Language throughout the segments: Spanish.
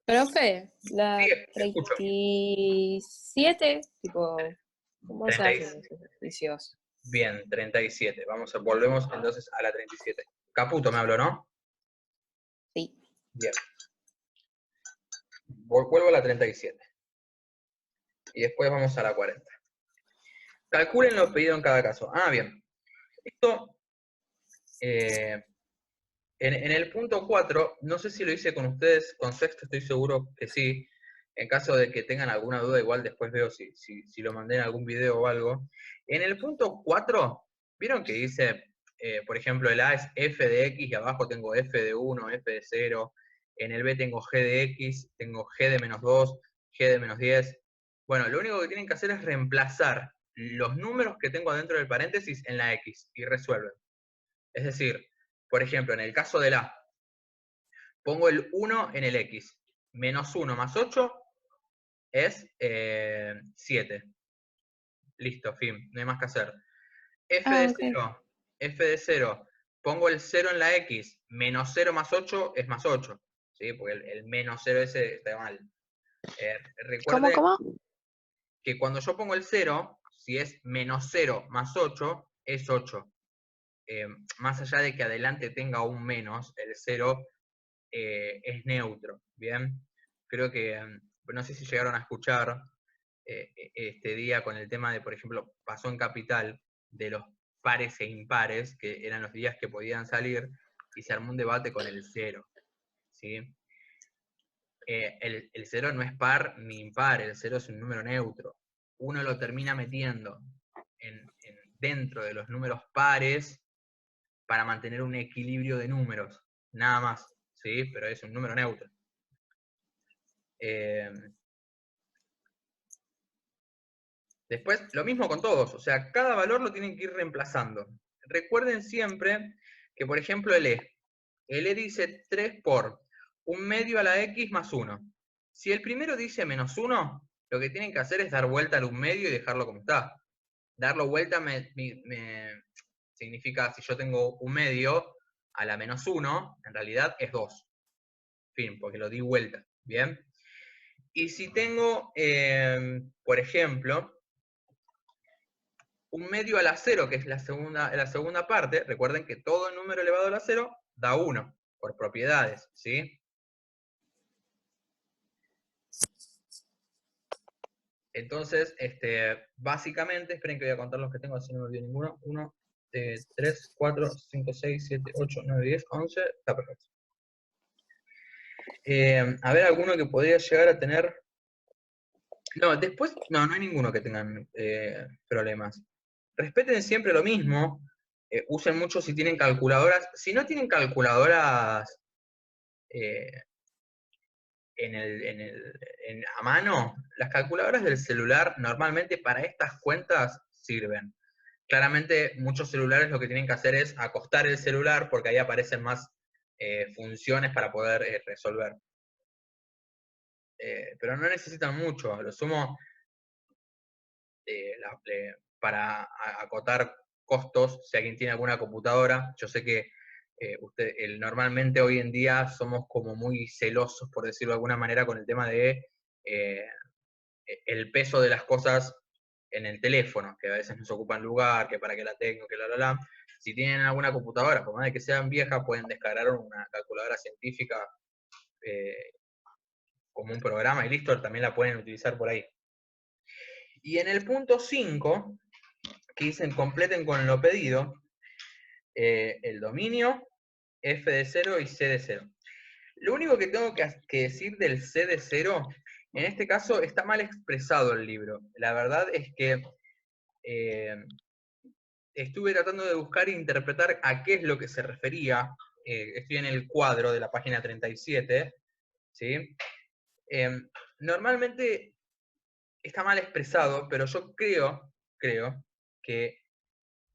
Profe, Sí, la escucho. 37, tipo, ¿cómo se 30 y- hacen esos ejercicios? Bien, 37. Volvemos entonces a la 37. Caputo me habló, ¿no? Sí. Bien. Vuelvo a la 37. Y después vamos a la 40. Calculen lo pedido en cada caso. Ah, bien. Esto, eh, en el punto 4, no sé si lo hice con ustedes, con sexto estoy seguro que sí. En caso de que tengan alguna duda, igual después veo si lo mandé en algún video o algo. En el punto 4, ¿vieron que dice, por ejemplo, el A es f de x y abajo tengo f de 1, f de 0? En el B tengo g de x, tengo g de menos 2, g de menos 10. Bueno, lo único que tienen que hacer es reemplazar los números que tengo dentro del paréntesis en la x y resuelven. Es decir, por ejemplo, en el caso del A, pongo el 1 en el x. Menos 1 más 8 es 7. Listo, fin, no hay más que hacer. F Ah, de ok. 0, f de 0, pongo el 0 en la x, menos 0 más 8 es más 8. ¿Sí? Porque el menos 0 ese está mal. ¿Cómo, Recuerde cómo? que cuando yo pongo el 0, si es menos 0 más 8, es 8. Más allá de que adelante tenga un menos, el 0 es neutro, ¿bien? Creo que, no sé si llegaron a escuchar este día con el tema de, por ejemplo, pasó en Capital, de los pares e impares, que eran los días que podían salir, y se armó un debate con el 0, ¿sí? El 0 no es par ni impar, el 0 es un número neutro. Uno lo termina metiendo dentro de los números pares para mantener un equilibrio de números, nada más, ¿sí? Pero es un número neutro. Después, lo mismo con todos, o sea, cada valor lo tienen que ir reemplazando. Recuerden siempre que, por ejemplo, el E dice 3 por un medio a la X más 1. Si el primero dice menos 1, lo que tienen que hacer es dar vuelta al un medio y dejarlo como está. Darlo vuelta significa, si yo tengo un medio a la menos 1, en realidad es 2. Fin, porque lo di vuelta, ¿bien? Y si tengo, por ejemplo, un medio a la 0, que es la segunda parte, recuerden que todo número elevado a la 0 da 1, por propiedades, ¿sí? Entonces, básicamente, esperen que voy a contar los que tengo, así no me olvido ninguno. 1, 3, 4, 5, 6, 7, 8, 9, 10, 11, está perfecto. A ver, alguno que podría llegar a tener... No, después, no hay ninguno que tengan problemas. Respeten siempre lo mismo, usen mucho si tienen calculadoras. Si no tienen calculadoras eh, a mano, las calculadoras del celular normalmente para estas cuentas sirven. Claramente muchos celulares lo que tienen que hacer es acostar el celular porque ahí aparecen más funciones para poder resolver. Pero no necesitan mucho, a lo sumo para acotar costos, si alguien tiene alguna computadora. Yo sé que normalmente hoy en día somos como muy celosos, por decirlo de alguna manera, con el tema de el peso de las cosas en el teléfono, que a veces nos ocupan lugar, que para qué la tengo, que la. Si tienen alguna computadora, por más de que sean viejas, pueden descargar una calculadora científica eh, como un programa y listo, también la pueden utilizar por ahí. Y en el punto 5, que dicen completen con lo pedido, el dominio, f de 0 y c de 0. Lo único que tengo que decir del c de 0, en este caso está mal expresado el libro. La verdad es que estuve tratando de buscar e interpretar a qué es lo que se refería. Estoy en el cuadro de la página 37, ¿sí? Normalmente está mal expresado, pero yo creo que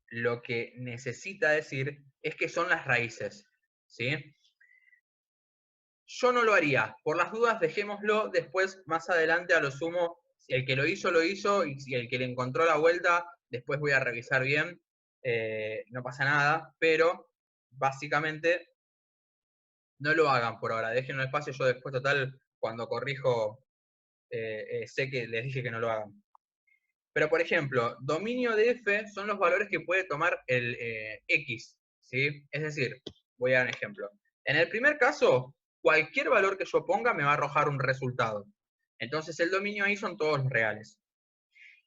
lo que necesita decir es que son las raíces, ¿sí? Yo no lo haría. Por las dudas, dejémoslo. Después, más adelante, a lo sumo, si el que lo hizo, y si el que le encontró la vuelta, después voy a revisar bien. No pasa nada, pero básicamente no lo hagan por ahora. Déjenlo espacio. Yo después, total, cuando corrijo, sé que les dije que no lo hagan. Pero, por ejemplo, dominio de f son los valores que puede tomar el x, ¿sí? Es decir, voy a dar un ejemplo. En el primer caso, cualquier valor que yo ponga me va a arrojar un resultado. Entonces, el dominio ahí son todos los reales.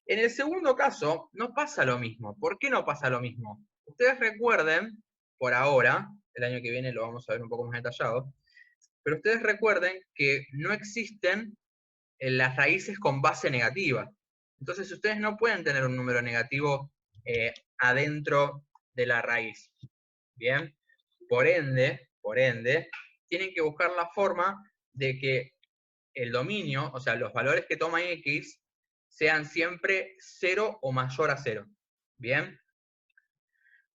En el segundo caso, no pasa lo mismo. ¿Por qué no pasa lo mismo? Ustedes recuerden, por ahora, el año que viene lo vamos a ver un poco más detallado, pero ustedes recuerden que no existen las raíces con base negativa. Entonces ustedes no pueden tener un número negativo adentro de la raíz. Bien, por ende, tienen que buscar la forma de que el dominio, o sea, los valores que toma x, sean siempre 0 o mayor a 0. Bien,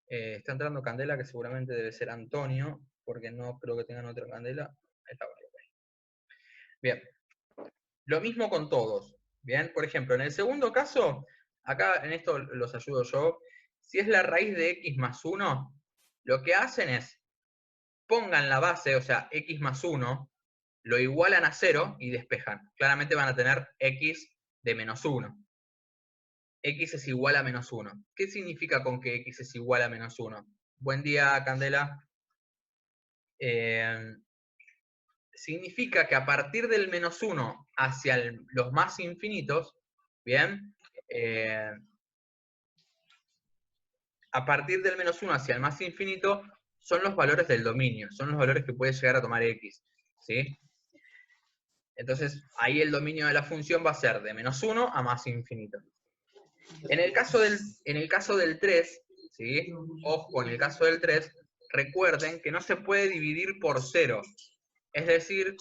está entrando Candela, que seguramente debe ser Antonio, porque no creo que tengan otra Candela. Ahí está, vale. Bien, lo mismo con todos. Bien, por ejemplo, en el segundo caso, acá en esto los ayudo yo, si es la raíz de x más 1, lo que hacen es, pongan la base, o sea, x más 1, lo igualan a 0 y despejan. Claramente van a tener x de menos 1. X es igual a menos 1. ¿Qué significa con que x es igual a menos 1? Buen día, Candela. Significa que a partir del menos 1 hacia los más infinitos, ¿bien? A partir del menos 1 hacia el más infinito son los valores del dominio, son los valores que puede llegar a tomar x, ¿sí? Entonces, ahí el dominio de la función va a ser de menos 1 a más infinito. En el caso del 3, ¿sí? Ojo, en el caso del 3, recuerden que no se puede dividir por 0. Es decir,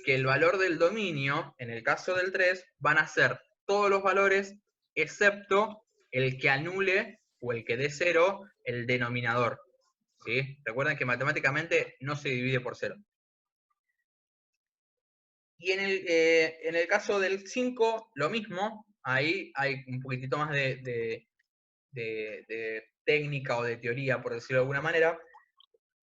que el valor del dominio, en el caso del 3, van a ser todos los valores excepto el que anule o el que dé 0 el denominador. ¿Sí? Recuerden que matemáticamente no se divide por 0. Y en el caso del 5, lo mismo. Ahí hay un poquitito más de técnica o de teoría, por decirlo de alguna manera.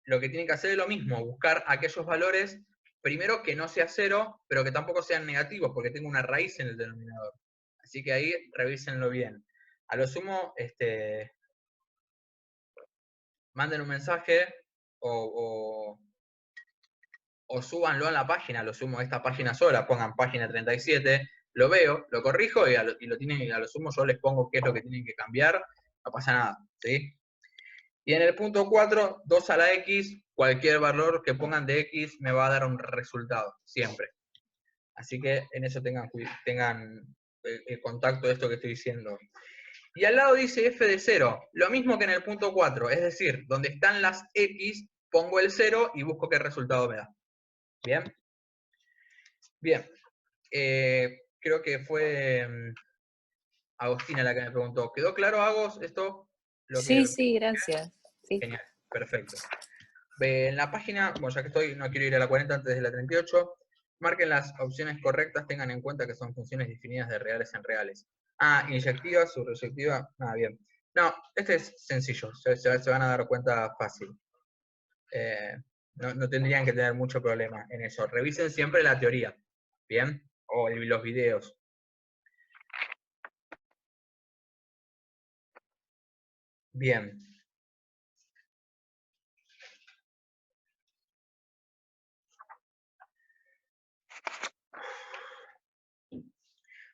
Lo que tienen que hacer es lo mismo, buscar aquellos valores, primero que no sea 0, pero que tampoco sean negativos, porque tengo una raíz en el denominador. Así que ahí revísenlo bien. A lo sumo, manden un mensaje o súbanlo en la página, lo sumo a esta página sola, pongan página 37, lo veo, lo corrijo y a lo sumo yo les pongo qué es lo que tienen que cambiar, no pasa nada, ¿sí? Y en el punto 4, 2 a la x, cualquier valor que pongan de x me va a dar un resultado, siempre. Así que en eso tengan el contacto de esto que estoy diciendo. Y al lado dice f de 0, lo mismo que en el punto 4, es decir, donde están las x, pongo el 0 y busco qué resultado me da. ¿Bien? Bien. Creo que fue Agostina la que me preguntó. ¿Quedó claro, Agos, esto? Sí, sí, gracias. Sí. Genial, perfecto. En la página, bueno, ya que estoy, no quiero ir a la 40 antes de la 38, marquen las opciones correctas, tengan en cuenta que son funciones definidas de reales en reales. Ah, inyectiva, subreyectiva, nada, bien. No, este es sencillo, se van a dar cuenta fácil. No tendrían que tener mucho problema en eso. Revisen siempre la teoría, ¿bien? O los videos. Bien.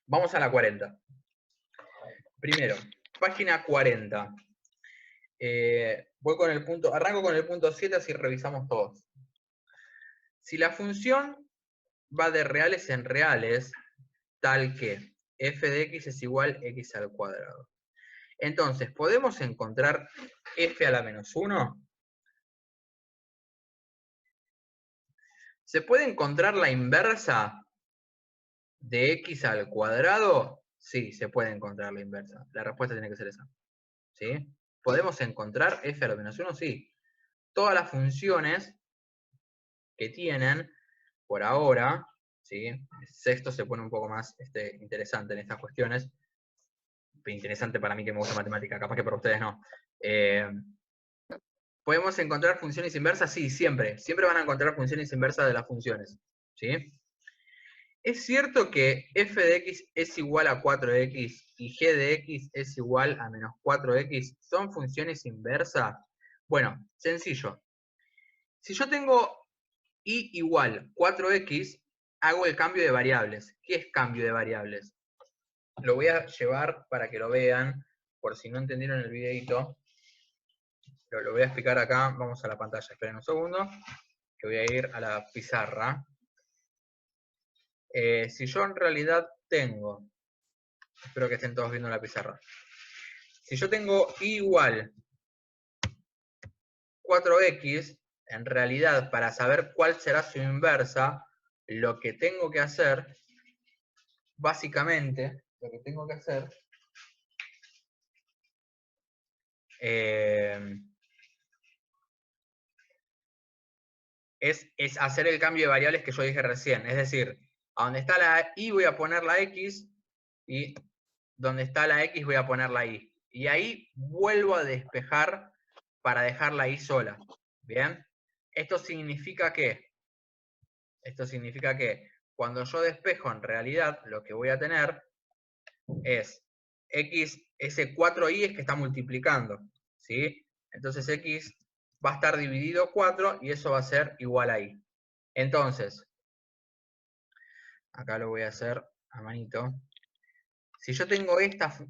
Vamos a la 40. Primero, página 40. Arranco con el punto 7, así revisamos todos. Si la función va de reales en reales, tal que f de x es igual a x al cuadrado. Entonces, ¿podemos encontrar f a la menos 1? ¿Se puede encontrar la inversa de x al cuadrado? Sí, se puede encontrar la inversa. La respuesta tiene que ser esa. ¿Sí? ¿Podemos encontrar f a la menos 1? Sí. Todas las funciones que tienen, por ahora, ¿sí? El sexto se pone un poco más interesante en estas cuestiones. Interesante para mí que me gusta matemática, capaz que para ustedes no. ¿Podemos encontrar funciones inversas? Sí, siempre. Siempre van a encontrar funciones inversas de las funciones. ¿Sí? ¿Es cierto que f de x es igual a 4x y g de x es igual a menos 4x? ¿Son funciones inversas? Bueno, sencillo. Si yo tengo y igual 4x, hago el cambio de variables. ¿Qué es cambio de variables? Lo voy a llevar para que lo vean, por si no entendieron el videito. Lo voy a explicar acá. Vamos a la pantalla. Esperen un segundo, que voy a ir a la pizarra. Si yo en realidad tengo, espero que estén todos viendo la pizarra. Si yo tengo y igual 4x, en realidad para saber cuál será su inversa, lo que tengo que hacer, básicamente, es hacer el cambio de variables que yo dije recién. Es decir, a donde está la y voy a poner la x, y donde está la x voy a poner la y. Y ahí vuelvo a despejar para dejar la y sola. ¿Bien? Esto significa que cuando yo despejo, en realidad, lo que voy a tener es x, ese 4y es que está multiplicando, ¿sí? Entonces x va a estar dividido 4 y eso va a ser igual a y. Entonces, acá lo voy a hacer a manito. Si yo tengo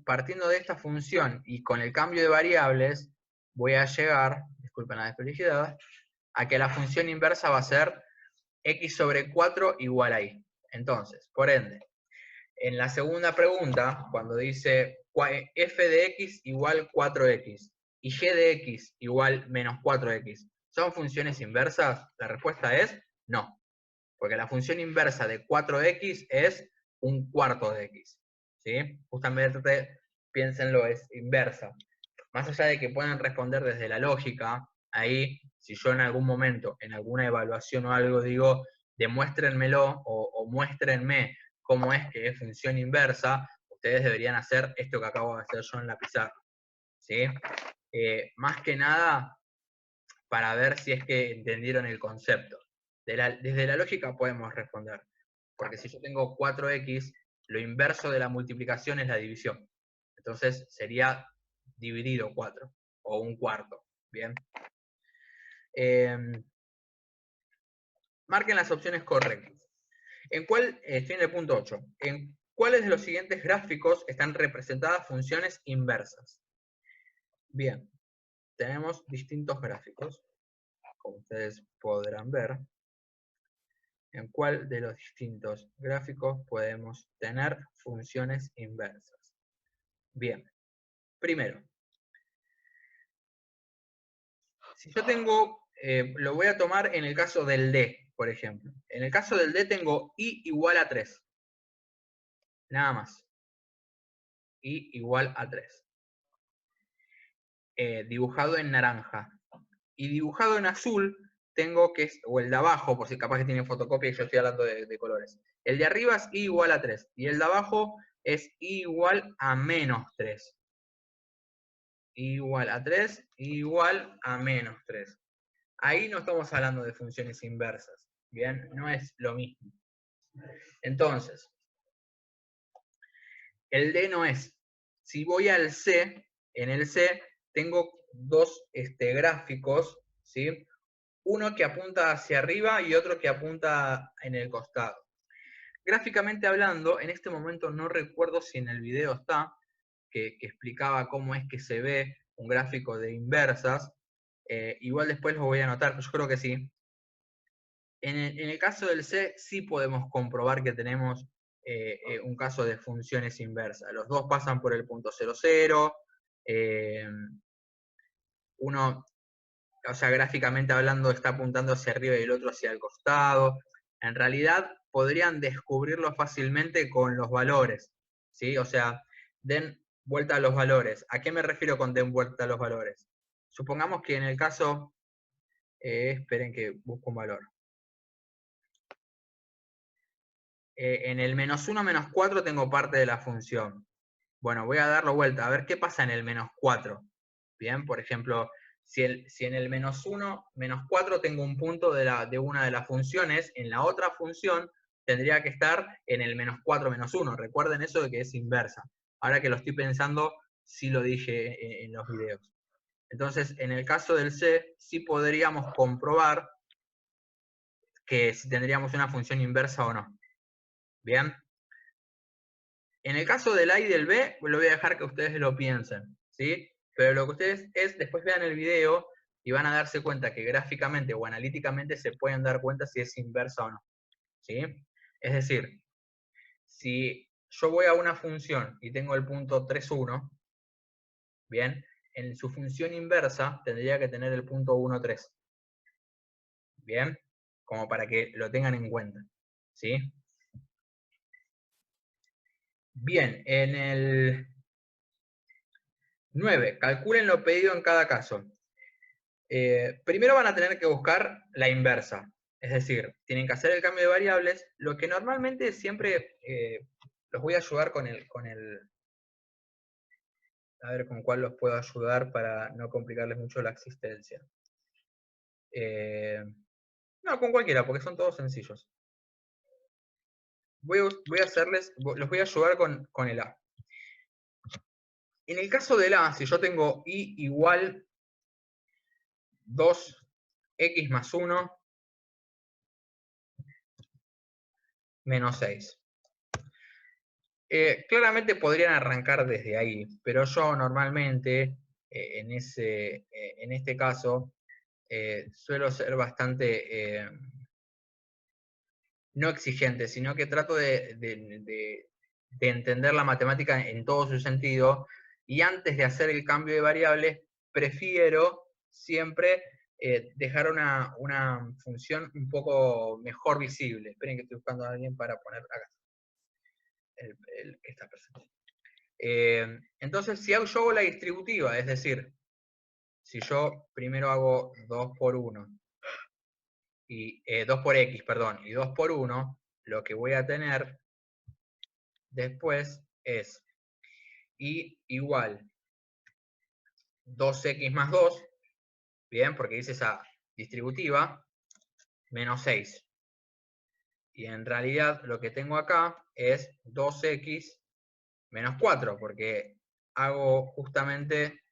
partiendo de esta función y con el cambio de variables, voy a llegar, disculpen la desprolijidad, a que la función inversa va a ser x sobre 4 igual a y. Entonces, por ende, en la segunda pregunta, cuando dice f de x igual 4x y g de x igual menos 4x, ¿son funciones inversas? La respuesta es no. Porque la función inversa de 4x es un cuarto de x. ¿Sí? Justamente, piénsenlo, es inversa. Más allá de que puedan responder desde la lógica, ahí, si yo en algún momento, en alguna evaluación o algo, digo, demuéstrenmelo o muéstrenme cómo es que es función inversa, ustedes deberían hacer esto que acabo de hacer yo en la pizarra. ¿Sí? Más que nada, para ver si es que entendieron el concepto. Desde la lógica podemos responder, porque si yo tengo 4x, lo inverso de la multiplicación es la división. Entonces sería dividido 4, o un cuarto. Bien. Marquen las opciones correctas. Estoy en el punto 8. ¿En cuáles de los siguientes gráficos están representadas funciones inversas? Bien, tenemos distintos gráficos, como ustedes podrán ver. ¿En cuál de los distintos gráficos podemos tener funciones inversas? Bien, primero, si yo tengo, lo voy a tomar en el caso del D, por ejemplo. En el caso del D tengo y igual a 3. Nada más. Y igual a 3. Dibujado en naranja. Y dibujado en azul tengo que es, o el de abajo, por si capaz que tiene fotocopia y yo estoy hablando de colores. El de arriba es y igual a 3. Y el de abajo es y igual a menos 3. Igual a 3, igual a menos 3. Ahí no estamos hablando de funciones inversas, ¿bien? No es lo mismo. Entonces, el D no es. Si voy al C, en el C tengo dos gráficos, ¿sí? Uno que apunta hacia arriba y otro que apunta en el costado. Gráficamente hablando, en este momento no recuerdo si en el video está, que explicaba cómo es que se ve un gráfico de inversas. Igual después lo voy a anotar, pero yo creo que sí. En el caso del C, sí podemos comprobar que tenemos un caso de funciones inversas. Los dos pasan por el punto 0, 0. Uno, o sea, gráficamente hablando, está apuntando hacia arriba y el otro hacia el costado. En realidad, podrían descubrirlo fácilmente con los valores, ¿sí? O sea, den vuelta a los valores. ¿A qué me refiero con den vuelta a los valores? Supongamos que en el caso, esperen que busco un valor. En el menos 1, menos 4 tengo parte de la función. Bueno, voy a darlo vuelta, a ver qué pasa en el menos 4. Bien, por ejemplo, si en el menos 1, menos 4 tengo un punto de una de las funciones, en la otra función tendría que estar en el -4, -1. Recuerden eso de que es inversa. Ahora que lo estoy pensando, sí lo dije en los videos. Entonces, en el caso del C, sí podríamos comprobar que si tendríamos una función inversa o no. Bien. En el caso del A y del B, lo voy a dejar que ustedes lo piensen, ¿sí? Pero lo que ustedes después vean el video y van a darse cuenta que gráficamente o analíticamente se pueden dar cuenta si es inversa o no, ¿sí? Es decir, si yo voy a una función y tengo el punto 3,1, bien, en su función inversa tendría que tener el punto 1,3. Bien, como para que lo tengan en cuenta, ¿sí? Bien, en el 9, calculen lo pedido en cada caso. Primero van a tener que buscar la inversa, es decir, tienen que hacer el cambio de variables, lo que normalmente siempre los voy a ayudar con el, a ver con cuál los puedo ayudar para no complicarles mucho la existencia. No, con cualquiera, porque son todos sencillos. Los voy a ayudar con el A. En el caso del A, si yo tengo I igual 2x más 1 menos 6. Claramente podrían arrancar desde ahí, pero yo normalmente, en este caso, suelo ser bastante no exigente, sino que trato de entender la matemática en todo su sentido, y antes de hacer el cambio de variables, prefiero siempre dejar una función un poco mejor visible. Esperen que estoy buscando a alguien para poner acá. El que está presente. Entonces, si yo hago la distributiva, es decir, si yo primero hago 2 por 1, y 2 por x, perdón, y 2 por 1, lo que voy a tener después es y igual 2x más 2, bien, porque dice esa distributiva, menos 6. Y en realidad lo que tengo acá es 2x menos 4, porque hago justamente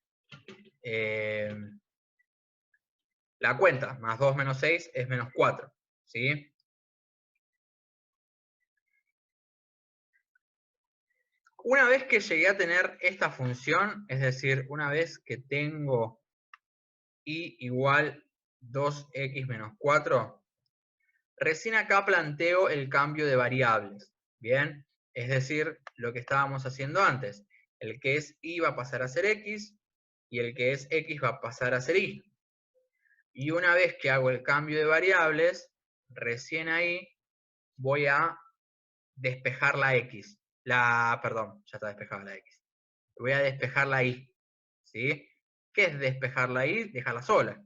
la cuenta, más 2 menos 6 es menos 4, ¿sí? Una vez que llegué a tener esta función, es decir, una vez que tengo y igual 2x menos 4, recién acá planteo el cambio de variables, ¿bien? Es decir, lo que estábamos haciendo antes. El que es y va a pasar a ser x, y el que es x va a pasar a ser y. Y una vez que hago el cambio de variables, recién ahí voy a despejar la x. Perdón, ya está despejada la x. Voy a despejar la y, ¿sí? ¿Qué es despejar la y? Dejarla sola.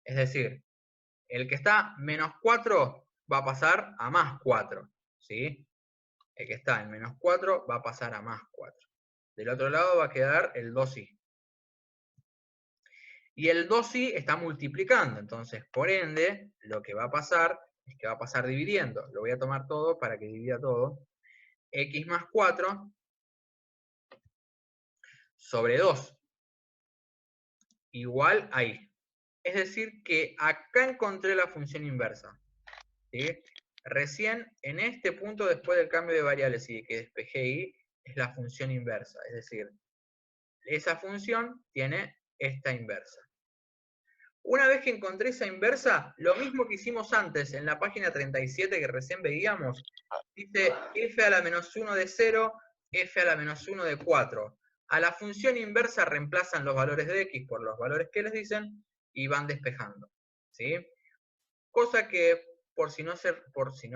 Es decir, el que está menos 4 va a pasar a más 4, ¿sí? El que está en menos 4 va a pasar a más 4. Del otro lado va a quedar el 2i. Y el 2i está multiplicando, entonces, por ende, lo que va a pasar es que va a pasar dividiendo. Lo voy a tomar todo para que divida todo. X más 4 sobre 2 igual a y. Es decir, que acá encontré la función inversa, ¿sí? Recién en este punto, después del cambio de variables y de que despejé y, es la función inversa. Es decir, esa función tiene esta inversa. Una vez que encontré esa inversa, lo mismo que hicimos antes en la página 37 que recién veíamos, dice f a la menos 1 de 0, f a la menos 1 de 4. A la función inversa reemplazan los valores de x por los valores que les dicen y van despejando, ¿sí? Cosa que, por si no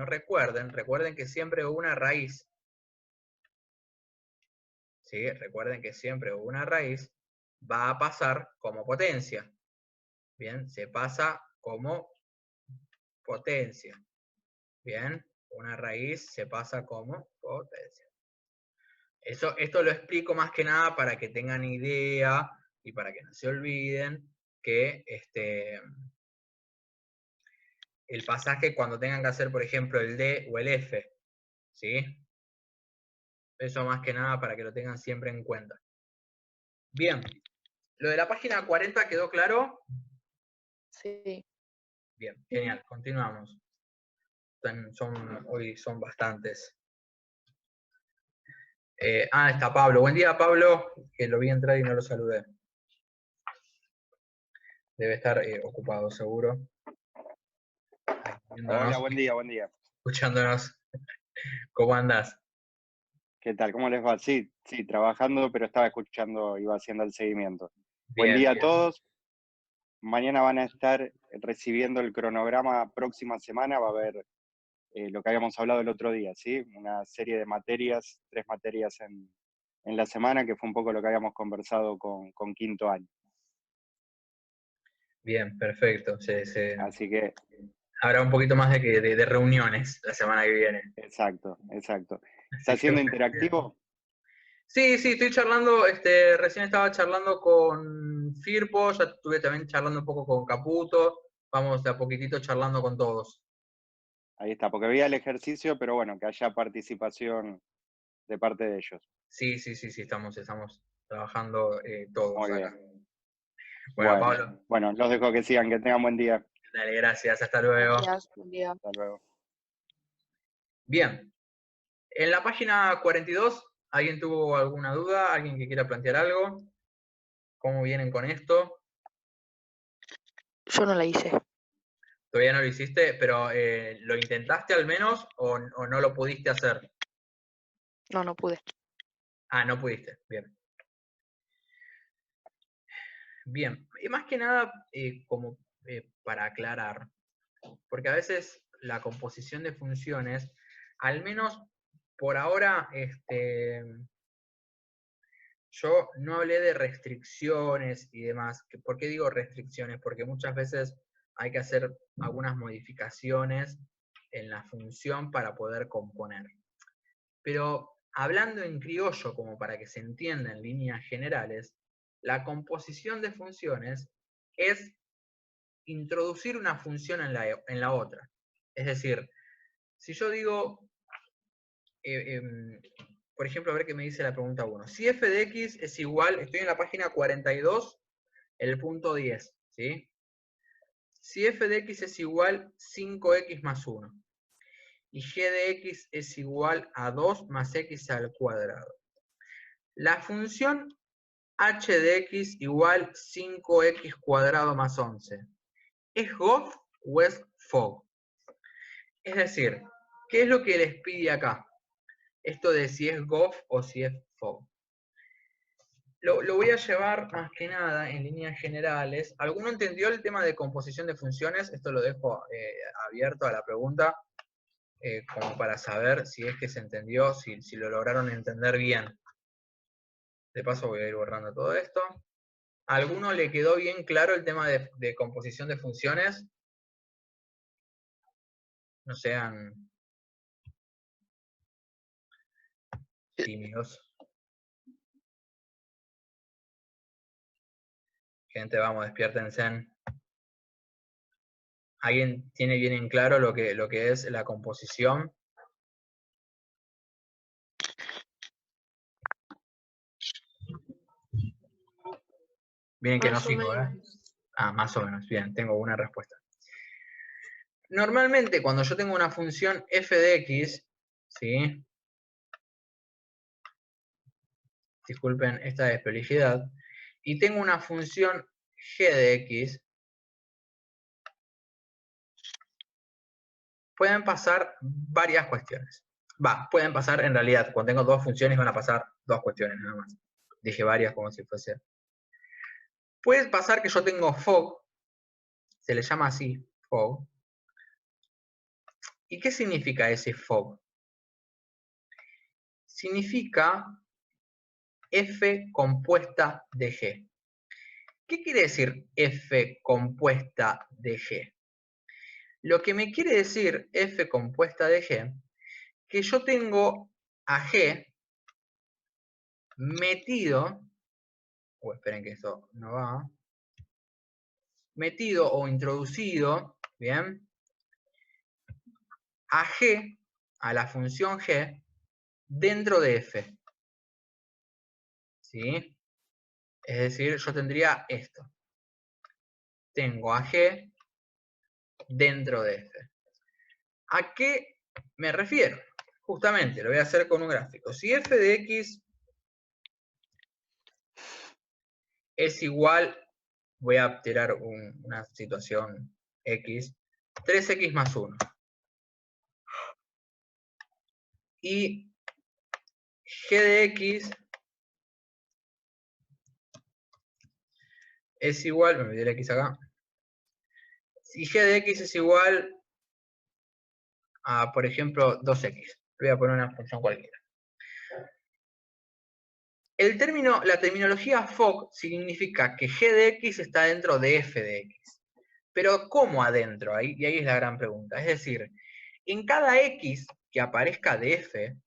recuerden que siempre hubo una raíz, ¿sí? Recuerden que siempre hubo una raíz, va a pasar como potencia. Bien, se pasa como potencia. Bien, una raíz se pasa como potencia. Esto lo explico más que nada para que tengan idea y para que no se olviden que el pasaje cuando tengan que hacer, por ejemplo, el D o el F, ¿sí? Eso más que nada para que lo tengan siempre en cuenta. Bien, lo de la página 40 quedó claro. Sí. Bien, genial, continuamos. Hoy son bastantes. Está Pablo. Buen día, Pablo, que lo vi entrar y no lo saludé. Debe estar ocupado, seguro. Hola, buen día, buen día. Escuchándonos. ¿Cómo andás? ¿Qué tal? ¿Cómo les va? Sí, trabajando, pero estaba escuchando, iba haciendo el seguimiento. Bien, Buen día a bien. todos. Mañana van a estar recibiendo el cronograma próxima semana, va a haber lo que habíamos hablado el otro día, ¿sí? Una serie de materias, 3 materias en la semana, que fue un poco lo que habíamos conversado con quinto año. Bien, perfecto. Así que, Habrá un poquito más de reuniones la semana que viene. exacto. ¿Está siendo interactivo? Sí, estoy charlando, recién estaba charlando con Firpo, ya estuve también charlando un poco con Caputo, vamos de a poquitito charlando con todos. Ahí está, porque veía el ejercicio, pero bueno, que haya participación de parte de ellos. Sí, estamos trabajando todos Muy acá. bien. Bueno, Pablo, Bueno, los dejo que sigan, que tengan buen día. dale, gracias, hasta luego. Gracias, buen día. Hasta luego. Bien, en la página 42, ¿alguien tuvo alguna duda? ¿Alguien que quiera plantear algo? ¿Cómo vienen con esto? Yo no la hice. Todavía no lo hiciste, pero ¿lo intentaste al menos o no lo pudiste hacer? No, no pude. No pudiste, bien. Bien, y más que nada, como para aclarar, porque a veces la composición de funciones, al menos por ahora, yo no hablé de restricciones y demás. ¿Por qué digo restricciones? Porque muchas veces hay que hacer algunas modificaciones en la función para poder componer. Pero hablando en criollo, como para que se entienda en líneas generales, la composición de funciones es introducir una función en la otra. Es decir, si yo digo, por ejemplo, a ver qué me dice la pregunta 1. Si f de x es igual, estoy en la página 42, el punto 10, ¿sí? Si f de x es igual 5x más 1 y g de x es igual a 2 más x al cuadrado, la función h de x igual 5x cuadrado más 11, ¿es goff o es fog? Es decir, ¿qué es lo que les pide acá? Esto de si es goff o si es fog. Lo voy a llevar más que nada en líneas generales. ¿Alguno entendió el tema de composición de funciones? Esto lo dejo abierto a la pregunta, como para saber si es que se entendió, si lo lograron entender bien. De paso voy a ir borrando todo esto. ¿A alguno le quedó bien claro el tema de composición de funciones? No sean tímidos. Gente, vamos, despiértense. ¿Alguien tiene bien en claro lo que es la composición? Bien que no sigo, ¿eh? Más o menos, bien, tengo una respuesta. Normalmente cuando yo tengo una función f de x, ¿sí? Disculpen esta desprolijidad, y tengo una función g de x, pueden pasar varias cuestiones. Pueden pasar en realidad, cuando tengo dos funciones van a pasar dos cuestiones nada más. Dije varias como si fuese. Puede pasar que yo tengo fog, se le llama así, fog. ¿Y qué significa ese fog? Significa f compuesta de g. ¿Qué quiere decir f compuesta de g? Lo que me quiere decir f compuesta de g, que yo tengo a g metido, esperen que esto no va, metido o introducido, ¿bien? A g, a la función g dentro de f. ¿Sí? Es decir, yo tendría esto. Tengo a g dentro de f. ¿A qué me refiero? Justamente, lo voy a hacer con un gráfico. Si f de x es igual, voy a tirar una situación x, 3x más 1. Y g de x es igual, me olvidé el x acá. Si g de x es igual a, por ejemplo, 2x. Voy a poner una función cualquiera. La terminología FOC significa que g de x está dentro de f de x. Pero ¿cómo adentro? Y ahí es la gran pregunta. Es decir, en cada x que aparezca de f,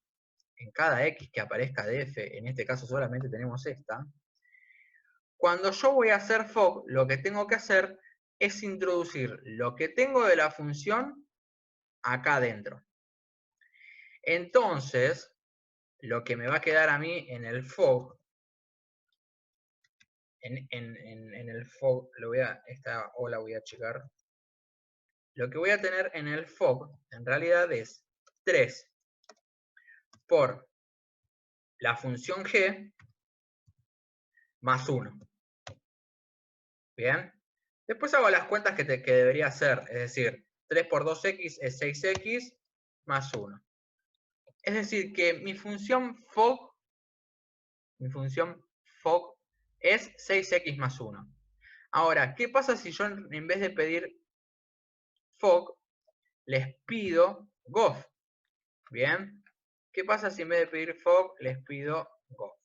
en este caso solamente tenemos esta, cuando yo voy a hacer FOC, lo que tengo que hacer es introducir lo que tengo de la función acá adentro. Entonces, lo que me va a quedar a mí en el FOC, en el FOC, esta O la voy a checar. Lo que voy a tener en el FOC, en realidad, es 3 por la función g más 1. ¿Bien? Después hago las cuentas que debería hacer, es decir, 3 por 2x es 6x más 1. Es decir, que mi función FOC es 6x más 1. Ahora, ¿qué pasa si yo en vez de pedir FOC les pido GOF? ¿Bien? ¿Qué pasa si en vez de pedir FOC les pido GOF?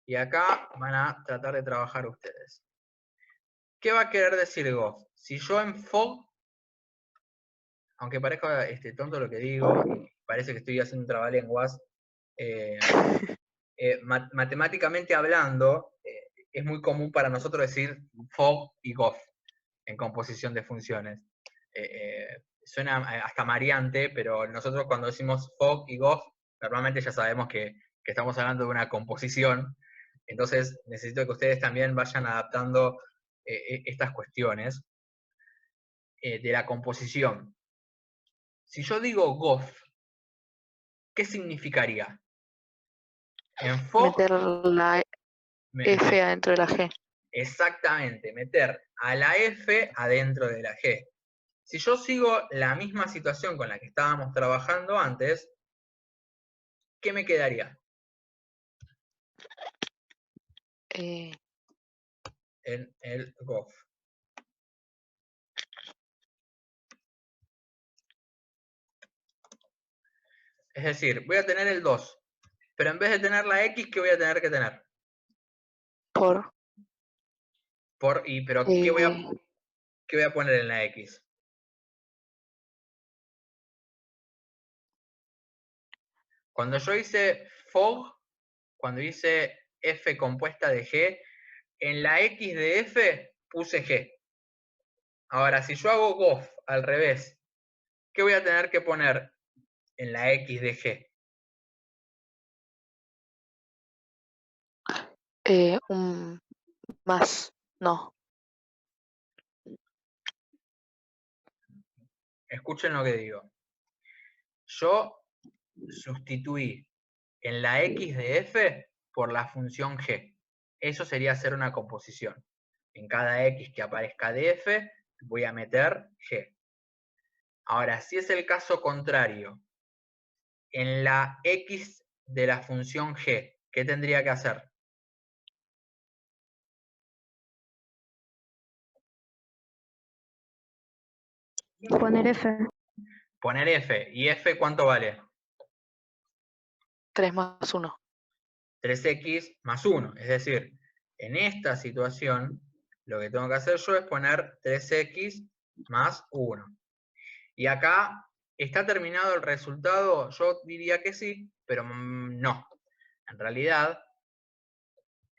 Y acá van a tratar de trabajar ustedes. ¿Qué va a querer decir GOF? Si yo en FOC, aunque parezca tonto lo que digo, y parece que estoy haciendo un trabalenguas, matemáticamente hablando, es muy común para nosotros decir FOC y GOF en composición de funciones. Suena hasta mareante, pero nosotros cuando decimos FOC y GOF, normalmente ya sabemos que estamos hablando de una composición. Entonces necesito que ustedes también vayan adaptando estas cuestiones de la composición. Si yo digo GOF, ¿qué significaría? En FOC, Meter la F adentro de la G. Exactamente, meter a la F adentro de la G. Si yo sigo la misma situación con la que estábamos trabajando antes, ¿qué me quedaría? En el GOF. Es decir, voy a tener el 2, pero en vez de tener la X, ¿qué voy a tener que tener? Pero ¿qué voy a poner en la X? Cuando yo hice FOG, cuando hice F compuesta de G, en la X de F puse G. Ahora, si yo hago GOF al revés, ¿qué voy a tener que poner en la X de G? un más, no. Escuchen lo que digo. Yo sustituí en la X de F por la función G. Eso sería hacer una composición. En cada X que aparezca de F, voy a meter G. Ahora, si es el caso contrario, en la X de la función G, ¿qué tendría que hacer? Poner F. Poner F. ¿Y F cuánto vale? 3 más 1. 3x más 1. Es decir, en esta situación, lo que tengo que hacer yo es poner 3x más 1. Y acá, ¿está terminado el resultado? Yo diría que sí, pero no. En realidad,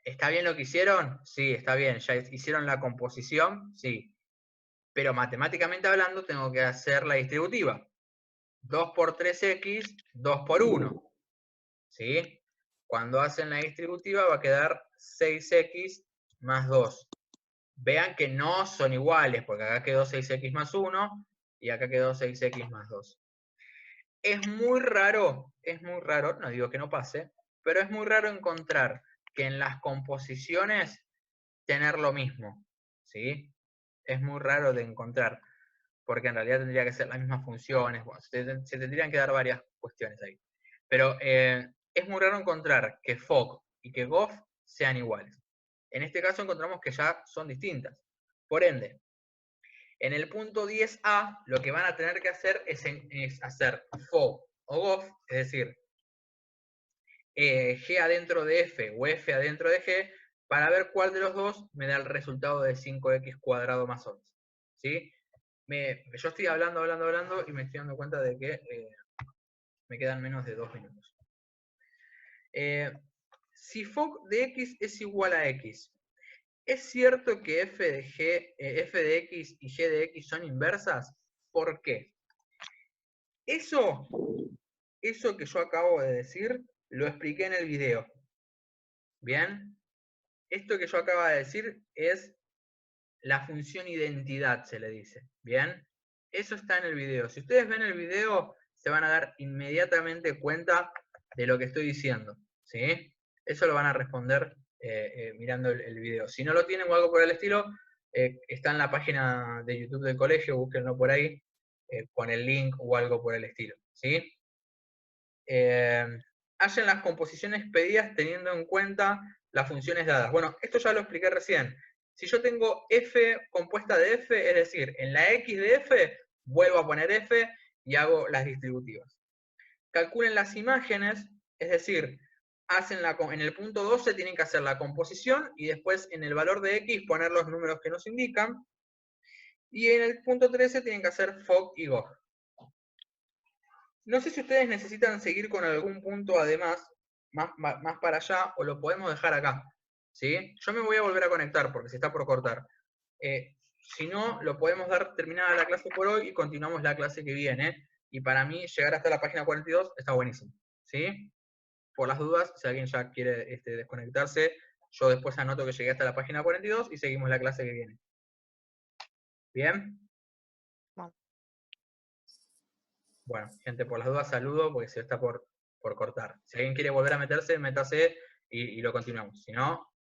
¿está bien lo que hicieron? Sí, está bien. ¿Ya hicieron la composición? Sí. Pero matemáticamente hablando, tengo que hacer la distributiva. 2 por 3x, 2 por 1. ¿Sí? Cuando hacen la distributiva va a quedar 6x más 2. Vean que no son iguales, porque acá quedó 6x más 1 y acá quedó 6x más 2. Es muy raro, no digo que no pase, pero es muy raro encontrar que en las composiciones tener lo mismo, ¿sí? Es muy raro de encontrar, porque en realidad tendría que ser las mismas funciones, bueno, se tendrían que dar varias cuestiones ahí. Pero es muy raro encontrar que FOC y que GOF sean iguales. En este caso encontramos que ya son distintas. Por ende, en el punto 10A, lo que van a tener que hacer es hacer FO o GOF, es decir, G adentro de F o F adentro de G, para ver cuál de los dos me da el resultado de 5x cuadrado más 11. ¿Sí? Yo estoy hablando y me estoy dando cuenta de que me quedan menos de 2 minutos. Si FOC de X es igual a X, ¿es cierto que f de X y G de X son inversas? ¿Por qué? Eso que yo acabo de decir, lo expliqué en el video. ¿Bien? Esto que yo acabo de decir es la función identidad, se le dice. ¿Bien? Eso está en el video. Si ustedes ven el video, se van a dar inmediatamente cuenta de lo que estoy diciendo. ¿Sí? Eso lo van a responder mirando el video. Si no lo tienen o algo por el estilo, está en la página de YouTube del colegio, búsquenlo por ahí, con el link o algo por el estilo. ¿Sí? Hallen las composiciones pedidas teniendo en cuenta las funciones dadas. Bueno, esto ya lo expliqué recién. Si yo tengo f compuesta de f, es decir, en la x de f, vuelvo a poner f y hago las distributivas. Calculen las imágenes, es decir, en el punto 12 tienen que hacer la composición y después en el valor de x poner los números que nos indican. Y en el punto 13 tienen que hacer FOC y GOF. No sé si ustedes necesitan seguir con algún punto además, más para allá, o lo podemos dejar acá. ¿Sí? Yo me voy a volver a conectar porque se está por cortar. Si no, lo podemos dar terminada la clase por hoy y continuamos la clase que viene. Y para mí, llegar hasta la página 42 está buenísimo. ¿Sí? Por las dudas, si alguien ya quiere desconectarse, yo después anoto que llegué hasta la página 42 y seguimos la clase que viene. ¿Bien? Bueno, gente, por las dudas saludo porque se está por cortar. Si alguien quiere volver a meterse, métase y lo continuamos. Si no,